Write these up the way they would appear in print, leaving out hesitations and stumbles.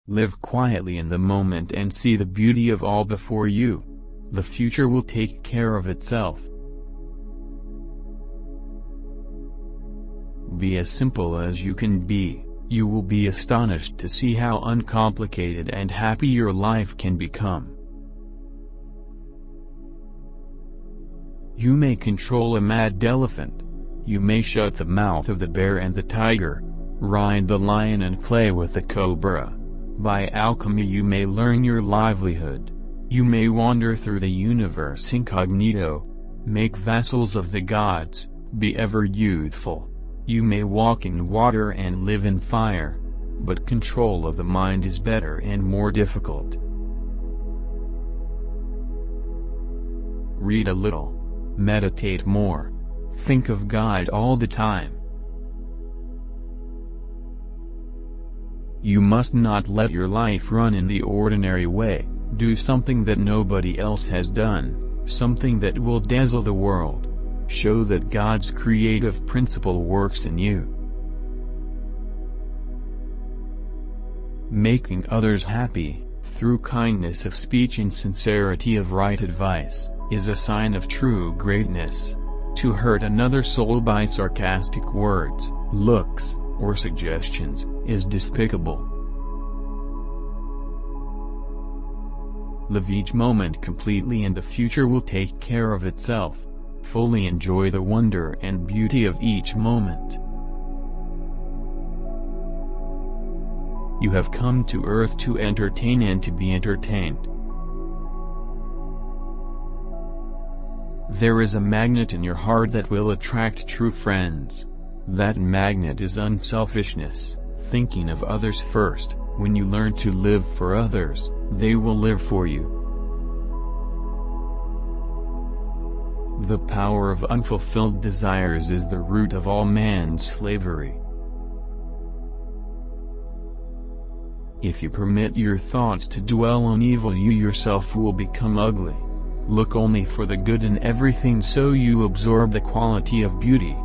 Live quietly in the moment and see the beauty of all before you. The future will take care of itself. Be as simple as you can be. You will be astonished to see how uncomplicated and happy your life can become. You may control a mad elephant. You may shut the mouth of the bear and the tiger, ride the lion and play with the cobra. By alchemy you may learn your livelihood. You may wander through the universe incognito, make vassals of the gods, be ever youthful. You may walk in water and live in fire, but control of the mind is better and more difficult. Read a little. Meditate more. Think of God all the time. You must not let your life run in the ordinary way. Do something that nobody else has done, something that will dazzle the world. Show that God's creative principle works in you. Making others happy, through kindness of speech and sincerity of right advice, is a sign of true greatness. To hurt another soul by sarcastic words, looks, or suggestions, is despicable. Live each moment completely and the future will take care of itself. Fully enjoy the wonder and beauty of each moment. You have come to earth to entertain and to be entertained. There is a magnet in your heart that will attract true friends. That magnet is unselfishness, thinking of others first. When you learn to live for others, they will live for you. The power of unfulfilled desires is the root of all man's slavery. If you permit your thoughts to dwell on evil, you yourself will become ugly. Look only for the good in everything, so you absorb the quality of beauty.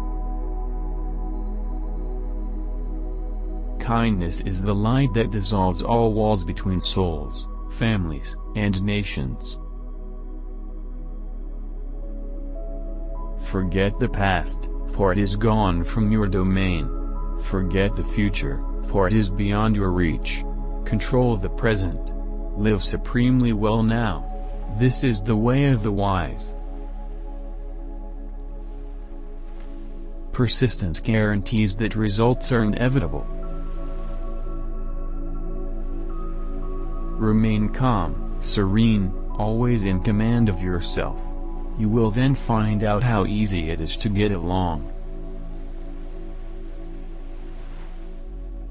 Kindness is the light that dissolves all walls between souls, families, and nations. Forget the past, for it is gone from your domain. Forget the future, for it is beyond your reach. Control the present. Live supremely well now. This is the way of the wise. Persistence guarantees that results are inevitable. Remain calm, serene, always in command of yourself. You will then find out how easy it is to get along.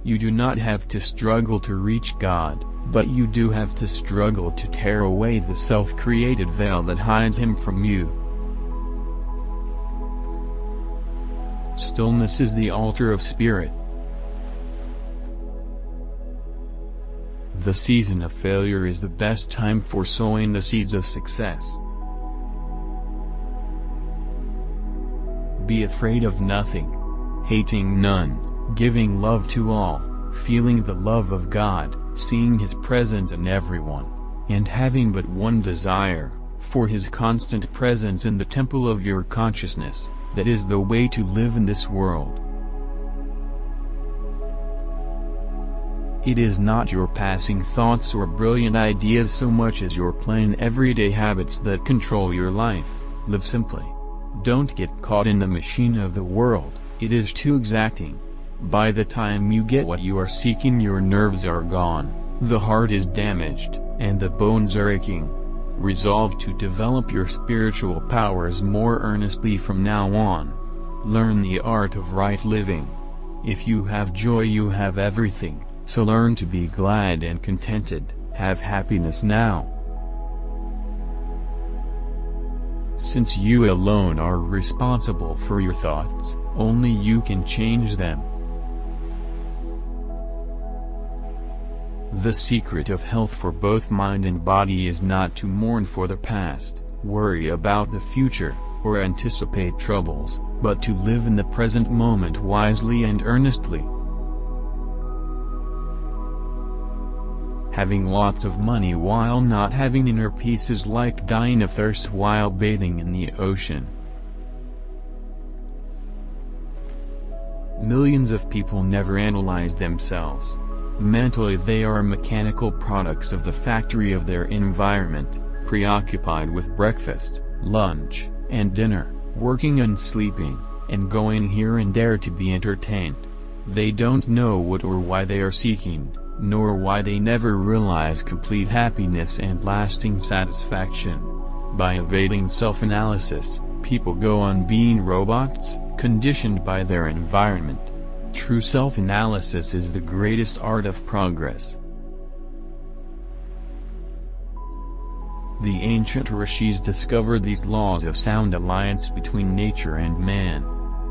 You do not have to struggle to reach God, but you do have to struggle to tear away the self-created veil that hides Him from you. Stillness is the altar of spirit. The season of failure is the best time for sowing the seeds of success. Be afraid of nothing, hating none, giving love to all, feeling the love of God, seeing His presence in everyone, and having but one desire, for His constant presence in the temple of your consciousness. That is the way to live in this world. It is not your passing thoughts or brilliant ideas so much as your plain everyday habits that control your life. Live simply. Don't get caught in the machine of the world, it is too exacting. By the time you get what you are seeking, your nerves are gone, the heart is damaged, and the bones are aching. Resolve to develop your spiritual powers more earnestly from now on. Learn the art of right living. If you have joy, you have everything, so learn to be glad and contented. Have happiness now. Since you alone are responsible for your thoughts, only you can change them. The secret of health for both mind and body is not to mourn for the past, worry about the future, or anticipate troubles, but to live in the present moment wisely and earnestly. Having lots of money while not having inner peace is like dying of thirst while bathing in the ocean. Millions of people never analyze themselves. Mentally they are mechanical products of the factory of their environment, preoccupied with breakfast, lunch, and dinner, working and sleeping, and going here and there to be entertained. They don't know what or why they are seeking, nor why they never realize complete happiness and lasting satisfaction. By evading self-analysis, people go on being robots, conditioned by their environment. True self-analysis is the greatest art of progress. The ancient rishis discovered these laws of sound alliance between nature and man.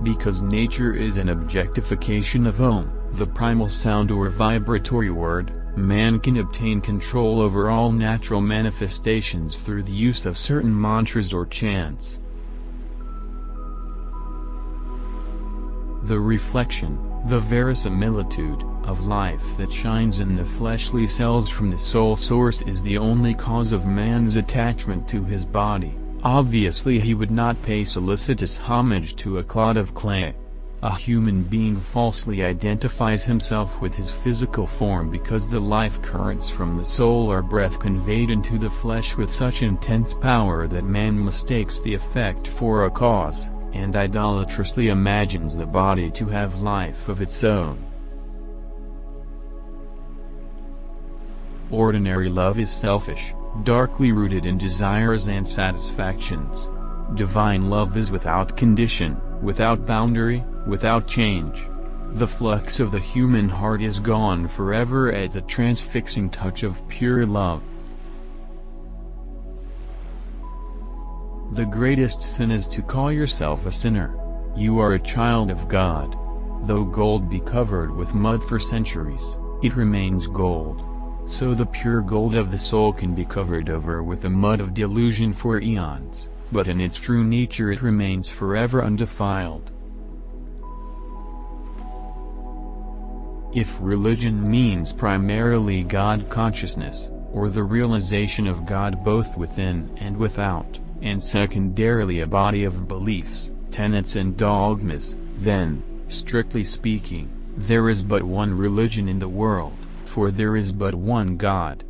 Because nature is an objectification of Om, the primal sound or vibratory word, man can obtain control over all natural manifestations through the use of certain mantras or chants. The reflection, the verisimilitude, of life that shines in the fleshly cells from the soul source is the only cause of man's attachment to his body. Obviously he would not pay solicitous homage to a clod of clay. A human being falsely identifies himself with his physical form because the life currents from the soul are breath conveyed into the flesh with such intense power that man mistakes the effect for a cause, and idolatrously imagines the body to have life of its own. Ordinary love is selfish, darkly rooted in desires and satisfactions. Divine love is without condition, without boundary, without change. The flux of the human heart is gone forever at the transfixing touch of pure love. The greatest sin is to call yourself a sinner. You are a child of God. Though gold be covered with mud for centuries, it remains gold. So the pure gold of the soul can be covered over with the mud of delusion for eons, but in its true nature it remains forever undefiled. If religion means primarily God consciousness, or the realization of God both within and without, and secondarily a body of beliefs, tenets and dogmas, then, strictly speaking, there is but one religion in the world. For there is but one God.